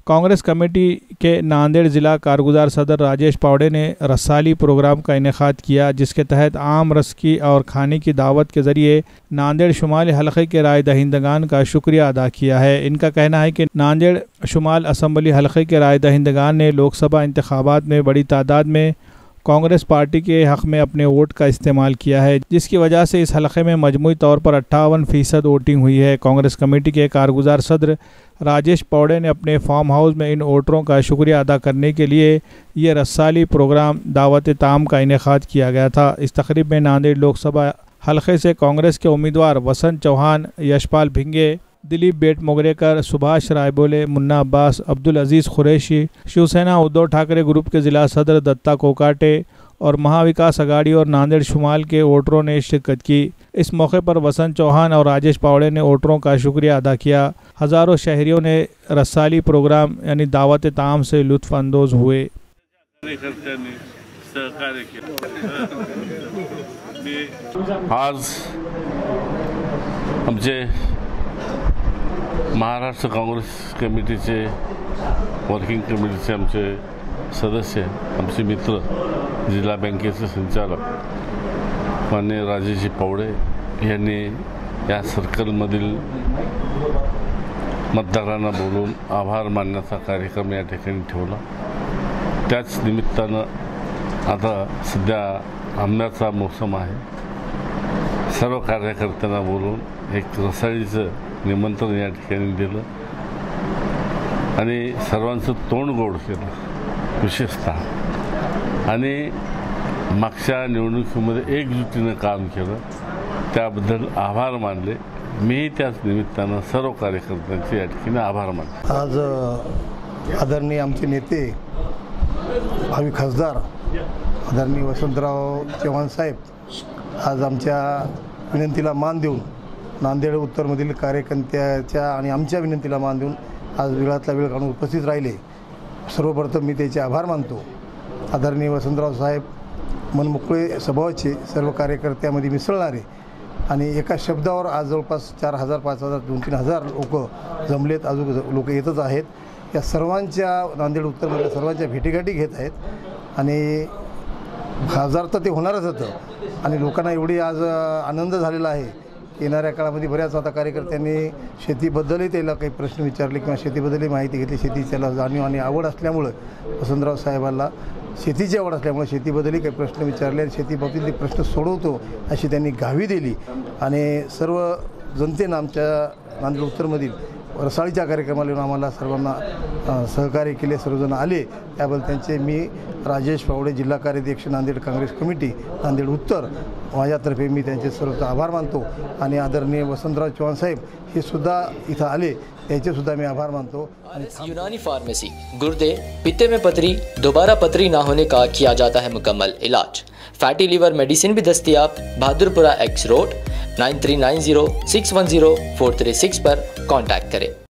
Congress committee के नांदेड़ ज़िला कारगुजार सदर राजेश पावड़े ने रसाली प्रोग्राम का इनेकाद किया, जिसके तहत आम रस की और खाने की दावत के ज़रिए नांदेड़ शुमाली हलक़े के राय दहिंदगान का शुक्रिया अदा किया है। इनका कहना है कि नांदेड़ शुमाल असम्बली हलक़े के राय दहिंदगान ने लोकसभा इंतखाबात में बड़ी तादाद में कांग्रेस पार्टी के हक़ में अपने वोट का इस्तेमाल किया है, जिसकी वजह से इस हलक़े में मजमूई तौर पर 58% वोटिंग हुई है। कांग्रेस कमेटी के कारगुजार सदर राजेश पावड़े ने अपने फार्म हाउस में इन वोटरों का शुक्रिया अदा करने के लिए ये रसाली प्रोग्राम दावत ताम का इनेकाद किया गया था। इस तकरीब में नांदेड़ लोकसभा हलक़े से कांग्रेस के उम्मीदवार वसंत चौहान, यशपाल भिंगे, दिलीप बेट मोगरेकर, सुभाष रायबोले, मुन्ना अब्बास, अब्दुल अजीज़ कुरैशी, शिवसेना उद्धव ठाकरे ग्रुप के ज़िला सदर दत्ता कोकाटे और महाविकास अघाड़ी और नांदेड़ शुमाल के वोटरों ने शिरकत की। इस मौके पर वसंत चौहान और राजेश पावड़े ने वोटरों का शुक्रिया अदा किया। हज़ारों शहरियों ने रसाली प्रोग्राम यानी दावत ताम से लुत्फ़ अंदोज़ हुए। आज आमचे महाराष्ट्र काँग्रेस कमिटीचे वर्किंग कमिटीचे आमचे सदस्य, आमचे मित्र, जिल्हा बँकेचे संचालक माननीय राजेशजी पावडे यांनी या सर्कलमधील मतदारांना बोलून आभार मानण्याचा कार्यक्रम या ठिकाणी ठेवला। त्याच निमित्तानं आता सध्या आंब्याचा मोसम आहे। सर्व कार्यकर्त्यांना बोलून एक रसाळीचं निमंत्रण या ठिकाणी दिलं आणि सर्वांचं तोंड गोड केलं विशेषतः, आणि मागच्या निवडणुकीमध्ये एकजुटीनं काम केलं त्याबद्दल आभार मानले। मी त्याच निमित्तानं सर्व कार्यकर्त्यांचे या ठिकाणी आभार मानले। आज आदरणीय आमचे नेते भावी खासदार आदरणीय वसंतराव चव्हाण साहेब आज आमच्या विनंतीला मान देऊन नांदेड उत्तरमधील कार्यकर्त्याच्या आणि आमच्या विनंतीला मान देऊन आज वेळातला वेळ काढून उपस्थित राहिले। सर्वप्रथम मी त्याचे आभार मानतो। आदरणीय वसंतराव साहेब मनमोकळे स्वभावाचे, सर्व कार्यकर्त्यामध्ये मिसळणारे आणि एका शब्दावर आज जवळपास 4000, 5000, 2-3 लोक जमलेत, अजून लोक येतच आहेत। या सर्वांच्या नांदेड उत्तरमधल्या सर्वांच्या भेटीगाठी घेत आहेत आणि खासदार तर ते होणारच होतं आणि लोकांना एवढी आज आनंद झालेला आहे। येणाऱ्या काळामध्ये बऱ्याच आता कार्यकर्त्यांनी शेतीबद्दलही त्याला काही प्रश्न विचारले किंवा शेतीबद्दलही माहिती घेतली। शेती त्याला जाणीव आणि आवड असल्यामुळे वसंतराव साहेबांना शेतीची आवड असल्यामुळे शेतीबद्दलही काही प्रश्न विचारले आणि शेतीबाबतीतले प्रश्न सोडवतो अशी त्यांनी ग्वाही दिली आणि सर्व जनतेनं आमच्या नांदेड उत्तरमधील रसाळीच्या कार्यक्रमाला येऊन आम्हाला सर्वांना सहकार्य केले, सर्वजण आले, त्याबद्दल त्यांचे मी राजेश पावडे, जिल्हा कार्याध्यक्ष नांदेड काँग्रेस कमिटी नांदेड उत्तर, माझ्यातर्फे मी त्यांचे सर्व आभार मानतो आणि आदरणीय वसंतराव चव्हाण साहेब हे सुद्धा इथं आले, त्याचे सुद्धा मी आभार मानतो। यूनानी फार्मेसी, गुर्दे, पित्ते में पथरी, दोबारा पथरी ना होने का किया जाता है मुकम्मल इलाज। फैटी लीवर मेडिसिन भी दस्तियाब। बहादुरपुरा X रोड 9390610436 पर कांटेक्ट करें।